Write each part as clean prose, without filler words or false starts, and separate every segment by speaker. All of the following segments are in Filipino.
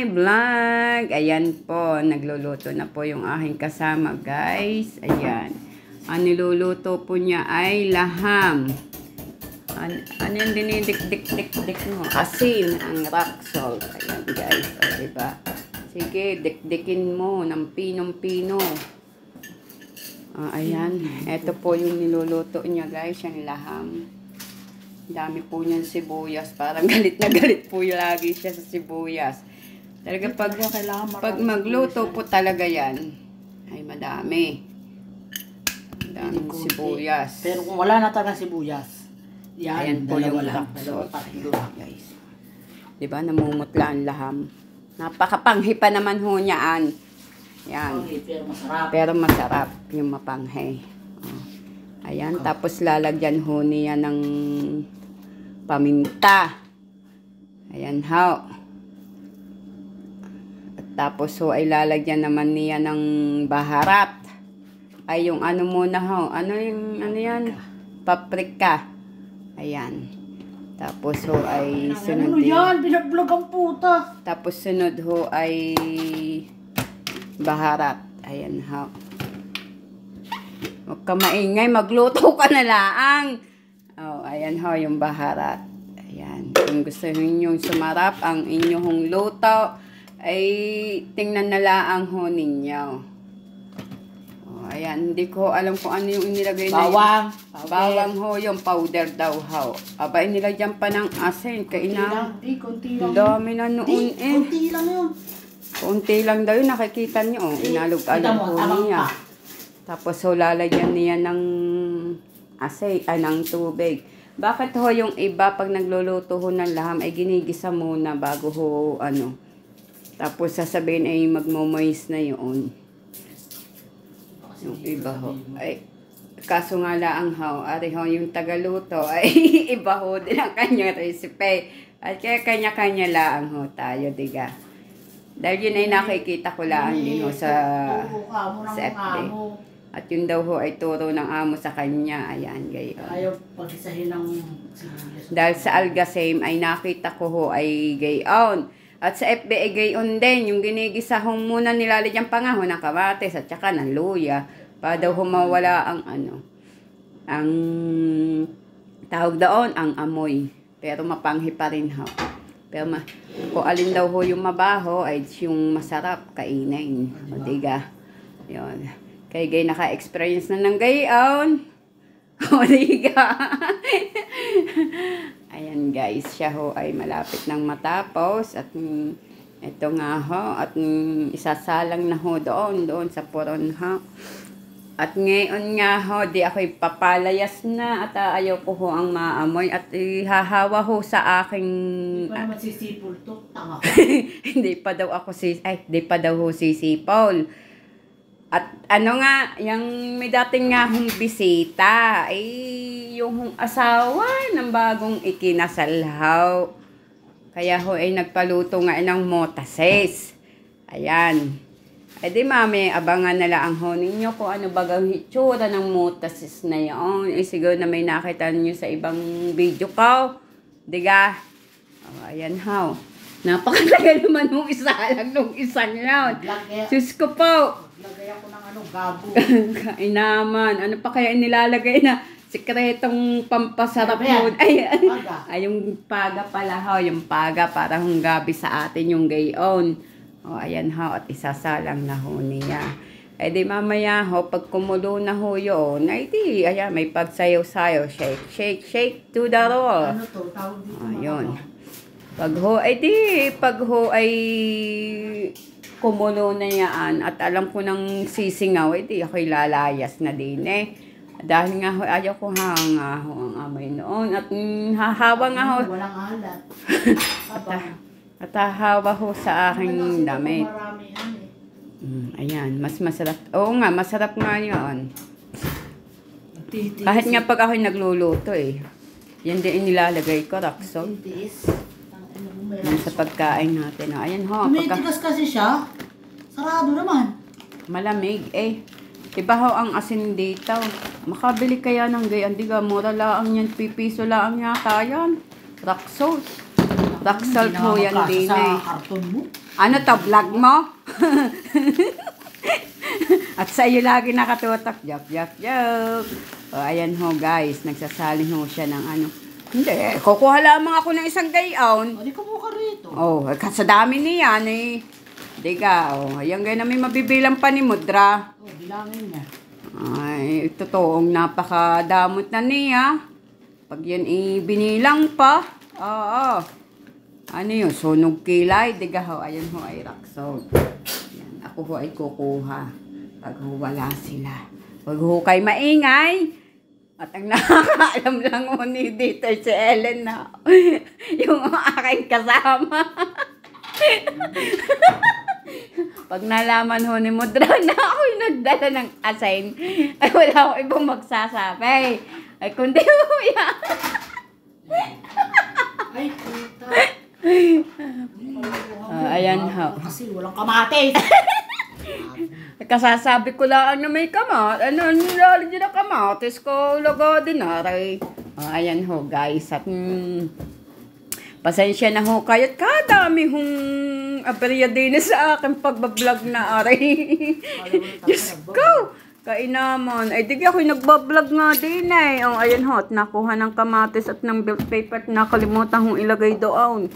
Speaker 1: Vlog, ayan po, nagluluto na po yung aking kasama, guys. Ayan, ang niluluto po niya ay laham. Ano yung dinidik-dik-dik-dik mo? Asin, ang rock salt. Ayan, guys, o diba? Sige, dik-dikin mo ng pinong-pino. Ayan, eto po yung niluluto niya, guys, yung laham. Dami po niyan sibuyas, parang galit na galit po lagi siya sa sibuyas. Talaga pag magluto po talaga yan, ay madami. Madaming sibuyas.
Speaker 2: Pero kung wala na talaga sibuyas, yan,
Speaker 1: ayan po yung
Speaker 2: lang.
Speaker 1: Guys. Diba, namumutla ang laham. Napakapanghi pa naman ho niyaan. Yan.
Speaker 2: Okay, pero masarap.
Speaker 1: Pero masarap yung mapanghi. Ayan, tapos lalagyan ho niya ng paminta. Ayan ho. Tapos ho ay lalagyan naman niya ng baharat. Ay yung ano muna ho. Ano yan? Paprika. Ayan. Tapos ho ay sunod
Speaker 2: din. Ano yan? Binablog ang puta.
Speaker 1: Tapos sunod ho ay baharat. Ayan ho. Huwag ka maingay. Magluto ka na laang. Ayan ho yung baharat. Ayan. Kung gusto niyo sumarap ang inyong luto, ay tingnan na lang ho ninyo. Ayan, hindi ko alam kung ano yung inilagay na
Speaker 2: bawang.
Speaker 1: Bawang ho, yung powder daw ho. Aba, inilagyan pa ng asin. Kaina.
Speaker 2: Konti lang.
Speaker 1: Dami na noon
Speaker 2: Konti lang yun.
Speaker 1: Konti lang daw yun, nakikita niyo. Inalog-alog ho niya. Tapos ho, lalagyan niya ng asin, ng tubig. Bakit ho yung iba, pag nagluluto ho ng laham, ay ginigisa muna bago ho, tapos sasabihin ay magmo-moist na yun. Yung iba ho. Ay, kaso nga lang ho, ari ho yung tagaluto ay iba ho din ang kanyang recipe. At kaya kanya-kanya lang ho tayo, diga. Dahil yun ay nakikita ko lang din ho sa FB. At yun daw ho ay turo ng amo sa kanya. Ayan, gayon.
Speaker 2: Ayaw pag-isahin ng sibuyas.
Speaker 1: Dahil sa algasame ay nakita ko ho ay gayon. At sa FB ay gayon din, yung ginigisahong muna nilalagyan pa nga ho ng kamatis at saka ng luya. Para daw humawala ang ang tawag doon, ang amoy. Pero mapanghi pa rin ho. Pero kung alin daw ho yung mabaho, ay yung masarap kainin. O diga. Yun. Kaya gay naka-experience na ng gayon. O diga. Ayan guys, siya ho ay malapit ng matapos at ito nga ho at isasalang na ho doon sa puron ho. At ngayon nga ho, di ako'y papalayas na at ayaw ko ho ang maamoy at ihahawa ho sa aking...
Speaker 2: Hindi pa naman sisipol to, tanga ko.
Speaker 1: Hindi pa daw ako di pa daw ho sisipol. At ano nga, yung may dating nga hong bisita, yung asawa ng bagong ikinasalhaw. Kaya ho ay nagpaluto nga ng motases. Ayan. E di mami, abangan na lang ho ninyo kung ano bagang hitsura ng motases na yun. Siguro na may nakita niyo sa ibang video ko. Diga? Ayan ho. Napakatagal naman nung isa lang nung isang yun. Sus ko po.
Speaker 2: Lagay ako ng gabo.
Speaker 1: Kainaman. Ano pa kaya nilalagay na sikretong pampasarap mo? Ay, yung paga pala ho. Yung paga para hong gabi sa atin yung gayon. Ayan ho. At isasalang na ho niya. Di mamaya ho, pag kumulo na ho yun, ay di, ayan, may pagsayaw-sayaw. Shake, shake, shake to the roll.
Speaker 2: Ano to? Tawag dito
Speaker 1: ayun. Pag ho ay kumulo na yan at alam ko ng sisingaw, di ako'y lalayas na din Dahil nga ho, ayaw ko ang amoy noon. At hahawa nga ho.
Speaker 2: Walang alat.
Speaker 1: At hahawa ho sa aking damit.
Speaker 2: Marami yan
Speaker 1: Ayan, mas masarap. Oo nga, masarap nga yun. Kahit nga pag ako'y nagluluto yan din nilalagay ko, rakso. Sa pagkain natin. Ayan ho.
Speaker 2: Tumitigas kasi siya. Sarado naman.
Speaker 1: Malamig Iba ho ang asin dito. Makabili kaya ng gayan. Diga, mura lang yan. Pipiso lang yata yan. Rock salt. Rock salt ho yan din
Speaker 2: sa karton mo.
Speaker 1: Ano to, vlog mo? At sa iyo lagi nakatutok. Joke, joke, joke. O, ayan ho guys. Nagsasali ho siya ng ano. Hindi, kukuha lamang ako ng isang gayon.
Speaker 2: O, di ka mukha rito.
Speaker 1: Oh, sa dami niyan eh. Diga, oh. Ayan ganyan may mabibilang pa ni Mudra.
Speaker 2: O, bilangin niya.
Speaker 1: Ay, totoong napakadamot na niya. Pag yan binilang pa. Oo. Ano yun? Sunog kilay. Diga ho. Ayan ho ay raksod. Yan. Ako ho ay kukuha. Pag ho wala sila. Pag ho kay maingay. At ang nakakaalam lang ho ni dito si Ellen na yung aking kasama. Pag nalaman ho ni Mudra na ako'y nagdala ng assign, ay wala akong ibang magsasabi. Ay kundi ho yan.
Speaker 2: Ay, puta.
Speaker 1: Ayan ho.
Speaker 2: Kasi walang kamatis.
Speaker 1: Kasasabi ko lang na may kamat. Ano, nilalagyan ng kamatis ko. Logo din aray. Ayan ho guys. At pasensya na ho kayo. At kadami hong aberya din sa akin pagbablog na aray. Diyos ko. Kainaman. Ay, di ako'y nagbablog nga din eh. Oh, ayan ho. At nakuha ng kamatis at ng bill paper. Nakalimutan hong ilagay doon.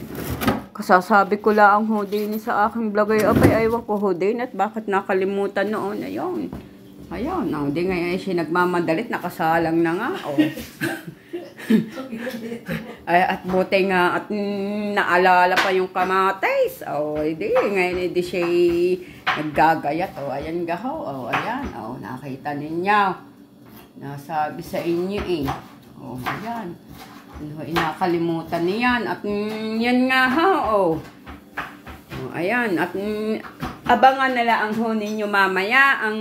Speaker 1: Kasasabi ko lang ho din sa aking vlog ay abay aywan ko ho din at bakit nakalimutan noon. Ayun. Ayun. Oh, di nga siya nagmamadalit. Nakasalang na nga. Oh. Ay, at buti nga at naalala pa yung kamatis. Oh, di ngayon di siya naggagayat. Oh, ayan ga ho. Oh, ayan. Oh, nakita ninyo. Nasabi sa inyo eh. Oh, ayan. Ano, inakalimutan niyan. At yan nga ho. Oh. Oh, ayan. At abangan na lang ho ninyo mamaya ang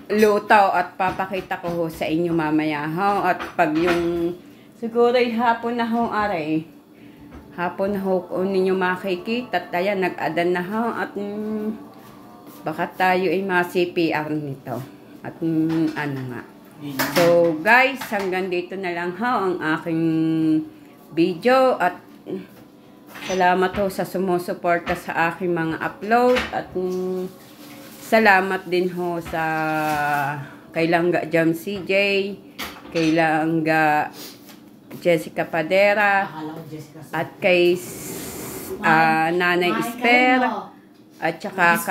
Speaker 1: luto at papakita ko ho sa inyo mamaya ho. At pag yung siguro hapon na ho aray. Hapon na ho kung ninyo makikita. At ayan, nag-adan na ho. At baka tayo ay ma-CPR nito. At ano nga. So guys, hanggang dito na lang ho ang aking video. At salamat ho sa sumusuporta sa aking mga upload. At salamat din ho sa kay Langga Jam CJ, kay Langga Jessica Padera, at kay Nanay Esper, at saka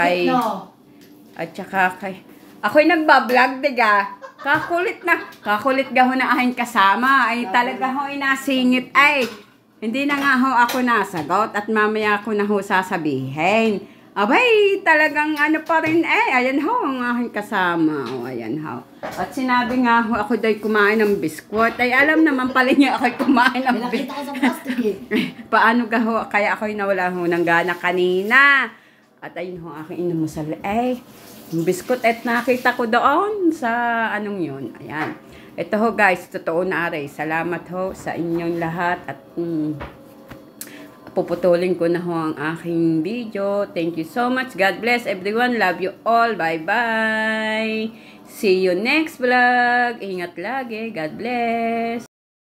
Speaker 1: kay ako'y nagbablog, diga. Kakulit ga ho na aking kasama. Ay talaga ho inasingit. Ay, hindi na nga ho ako nasagot. At mamaya ako na ho sasabihin. Abay, talagang ano pa rin eh. Ayan ho, ang aking kasama. O, ayan ho. At sinabi nga ho, ako do'y kumain ng biskwit. Ay, alam naman pala niya ako'y kumain ng biskwit.
Speaker 2: Nakita ko sa plastic eh.
Speaker 1: Paano ga ho, kaya ako'y nawala ho ng gana kanina. At ayun ho, aking inamusal. Eh, yung biskuit at nakita ko doon sa anong yun. Ayan. Ito ho guys, totoo na aray. Salamat ho sa inyong lahat at puputulin ko na ho ang aking video. Thank you so much. God bless everyone. Love you all. Bye-bye. See you next vlog. Ingat lagi. God bless.